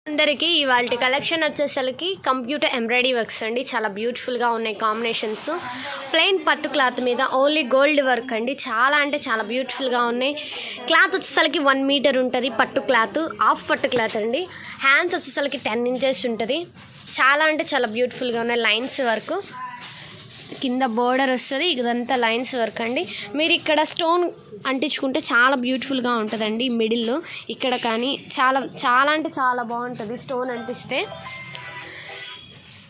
అందరికీ ఇవాల్టి కలెక్షన్ వచ్చేసరికి కంప్యూటర్ ఎంబ్రాయిడరీ వర్క్స్ అండి. చాలా బ్యూటిఫుల్గా ఉన్నాయి కాంబినేషన్స్. ప్లెయిన్ పట్టు క్లాత్ మీద ఓన్లీ గోల్డ్ వర్క్ అండి. చాలా అంటే చాలా బ్యూటిఫుల్గా ఉన్నాయి. క్లాత్ వచ్చేసరికి 1 మీటర్ ఉంటుంది. పట్టు క్లాత్, హాఫ్ పట్టు క్లాత్ అండి. హ్యాండ్స్ వచ్చేసరికి 10 ఇంచెస్ ఉంటుంది. చాలా అంటే చాలా బ్యూటిఫుల్గా ఉన్నాయి. లైన్స్ వర్క్, కింద బోర్డర్ వస్తుంది. ఇదంతా లైన్స్ వర్క్ అండి. మీరు ఇక్కడ స్టోన్ అంటించుకుంటే చాలా బ్యూటిఫుల్గా ఉంటుందండి. మిడిల్లో ఇక్కడ కానీ చాలా చాలా అంటే చాలా బాగుంటుంది స్టోన్ అంటిస్తే.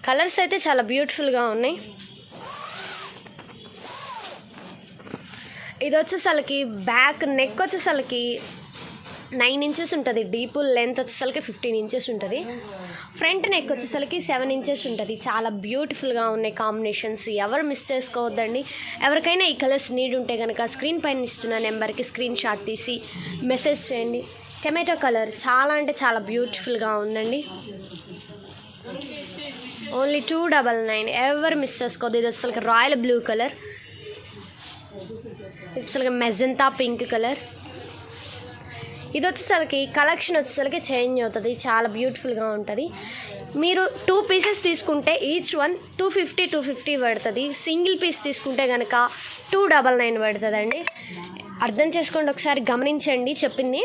కలర్స్ అయితే చాలా బ్యూటిఫుల్గా ఉన్నాయి. ఇది వచ్చేసరికి బ్యాక్ నెక్ వచ్చేసరికి 9 ఇంచెస్ ఉంటుంది. డీప్ లెంత్ వచ్చేసరికి 15 ఇంచెస్ ఉంటుంది. ఫ్రంట్ నెక్ వచ్చేసరికి 7 ఇంచెస్ ఉంటుంది. చాలా బ్యూటిఫుల్గా ఉన్నాయి కాంబినేషన్స్. ఎవరు మిస్ చేసుకోవద్దండి. ఎవరికైనా ఈ కలర్స్ నీడ్ ఉంటే కనుక స్క్రీన్ పైన ఇస్తున్న నెంబర్కి స్క్రీన్ షాట్ తీసి మెసేజ్ చేయండి. టమాటో కలర్ చాలా అంటే చాలా బ్యూటిఫుల్గా ఉందండి. ఓన్లీ 299. ఎవరు మిస్ చేసుకోవద్దు. ఇది వచ్చేసరికి రాయల్ బ్లూ కలర్, ఇది వచ్చేసరికి మెజంతా పింక్ కలర్. ఇది వచ్చేసరికి కలెక్షన్ వచ్చేసరికి చేంజ్ అవుతుంది. చాలా బ్యూటిఫుల్గా ఉంటుంది. మీరు 2 పీసెస్ తీసుకుంటే ఈచ్ వన్ 250 పడుతుంది. సింగిల్ పీస్ తీసుకుంటే కనుక 299 పడుతుందండి. అర్థం చేసుకోండి, ఒకసారి గమనించండి చెప్పింది.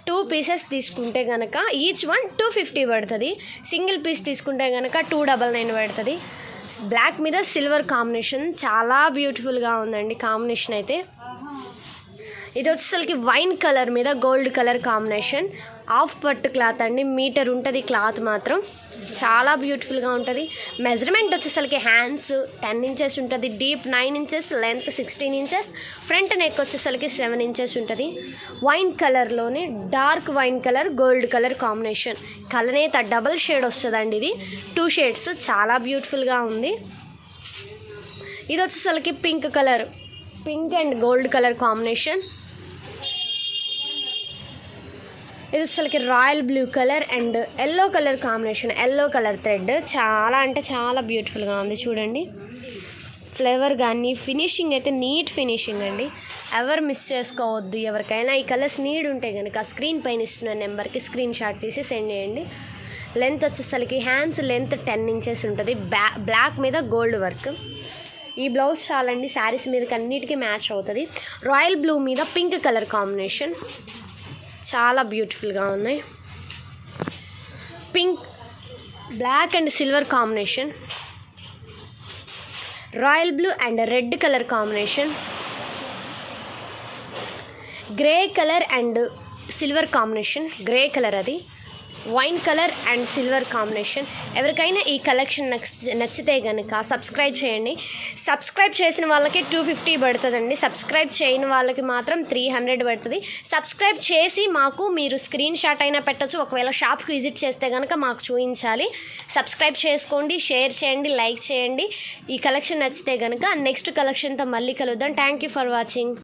2 పీసెస్ తీసుకుంటే కనుక ఈచ్ వన్ 250 పడుతుంది. సింగిల్ పీస్ తీసుకుంటే కనుక 299 పడుతుంది. బ్లాక్ మీద సిల్వర్ కాంబినేషన్ చాలా బ్యూటిఫుల్గా ఉందండి కాంబినేషన్ అయితే. ఇది వచ్చేసరికి వైన్ కలర్ మీద గోల్డ్ కలర్ కాంబినేషన్. హాఫ్ పట్టు క్లాత్ అండి. మీటర్ ఉంటుంది క్లాత్ మాత్రం. చాలా బ్యూటిఫుల్గా ఉంటుంది. మెజర్మెంట్ వచ్చేసరికి హ్యాండ్స్ 10 ఇంచెస్ ఉంటుంది. Deep 9 inches, length 16 inches. Front neck వచ్చేసరికి 7 ఇంచెస్ ఉంటుంది. వైన్ కలర్లోనే dark wine colour, gold colour combination. కలనేత డబల్ షేడ్ వస్తుందండి. ఇది 2 షేడ్స్. చాలా బ్యూటిఫుల్గా ఉంది. ఇది వచ్చేసరికి pink colour, pink and gold colour combination. ఇది వచ్చేసరికి royal blue colour and yellow colour combination. Yellow colour thread చాలా అంటే చాలా బ్యూటిఫుల్గా ఉంది. చూడండి ఫ్లేవర్ కానీ ఫినిషింగ్ అయితే నీట్ ఫినిషింగ్ అండి. ఎవరు మిస్ చేసుకోవద్దు. ఎవరికైనా ఈ కలర్స్ నీడ్ ఉంటే కనుక స్క్రీన్ పైన ఇస్తున్న నెంబర్కి స్క్రీన్ షాట్ తీసి సెండ్ చేయండి. లెంత్ వచ్చేసరికి హ్యాండ్స్ లెంత్ 10 ఇంచెస్ ఉంటుంది. బ్లాక్ మీద గోల్డ్ వర్క్. ఈ బ్లౌజ్ చాలండి శారీస్ మీదకి అన్నిటికీ మ్యాచ్ అవుతుంది. రాయల్ బ్లూ మీద పింక్ కలర్ కాంబినేషన్ చాలా బ్యూటిఫుల్గా ఉన్నాయి. Pink, black and silver combination. Royal blue and red colour combination. Grey colour and silver combination. Grey colour అది. Wine colour and silver combination. ఎవరికైనా ఈ కలెక్షన్ నచ్చితే కనుక సబ్స్క్రైబ్ చేయండి. సబ్స్క్రైబ్ చేసిన వాళ్ళకి 250 పడుతుందండి. సబ్స్క్రైబ్ చేయని వాళ్ళకి మాత్రం 300 పడుతుంది. సబ్స్క్రైబ్ చేసి మాకు మీరు స్క్రీన్ షాట్ అయినా పెట్టచ్చు. ఒకవేళ షాప్కి విజిట్ చేస్తే కనుక మాకు చూపించాలి. సబ్స్క్రైబ్ చేసుకోండి, షేర్ చేయండి, లైక్ చేయండి. ఈ కలెక్షన్ నచ్చితే కనుక నెక్స్ట్ కలెక్షన్తో మళ్ళీ కలుద్దాం. Thank you for watching.